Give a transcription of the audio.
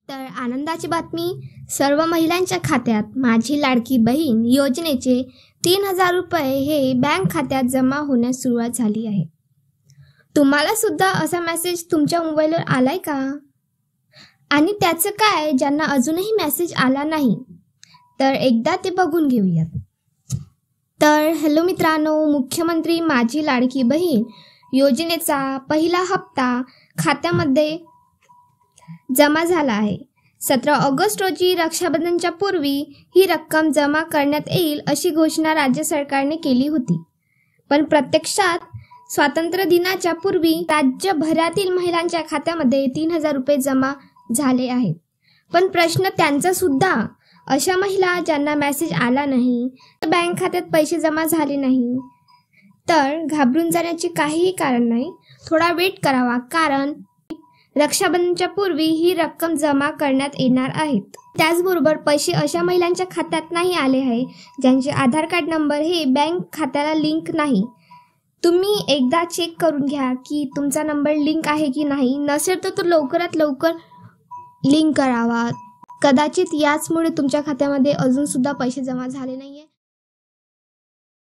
तर आनंदाची बातमी, सर्व महिलांच्या खात्यात माझी लाडकी बहीण योजनेचे 3,000 रुपये हे बँक खात्यात जमा होण्यास सुरुवात झाली आहे. तुम्हाला सुद्धा असा मेसेज तुमच्या मोबाईलवर आलाय का? आणि त्याचं काय ज्यांना अजूनही मेसेज आला नाही, तर एकदा ते बघून घेऊयात. तर हॅलो मित्रांनो, मुख्यमंत्री माझी लाडकी बहीण योजनेचा पहिला हप्ता खात्यामध्ये जमा झाला आहे. 17 ऑगस्ट रोजी रक्षाबंधनच्या पूर्वी ही रक्कम जमा करण्यात येईल अशी घोषणा राज्य सरकारने केली होती. पण प्रत्यक्षात स्वातंत्र्य दिनाच्या पूर्वी राज्यभरातील महिलांच्या खात्यामध्ये 3,000 रुपये जमा झाले आहेत. पण प्रश्न त्यांचा सुद्धा, अशा महिला ज्यांना मेसेज आला नाही, बँक खात्यात पैसे जमा झाले नाही, तर घाबरून जाण्याचे काहीही कारण नाही. थोडा वेट करावा, कारण रक्षाबंधनच्या पूर्वी ही रक्कम जमा करण्यात येणार आहेत. त्याचबरोबर पैसे अशा महिलांच्या खात्यात नाही आले आहे ज्यांचे आधार कार्ड नंबर हे बँक खात्याला लिंक नाही. तुम्ही एकदा चेक करून घ्या की तुमचा नंबर लिंक आहे की नाही. नसेल तर लवकरात लवकर लिंक करावा. कदाचित याचमुळे तुमच्या खात्यामध्ये अजून सुद्धा पैसे जमा झाले नाहीये.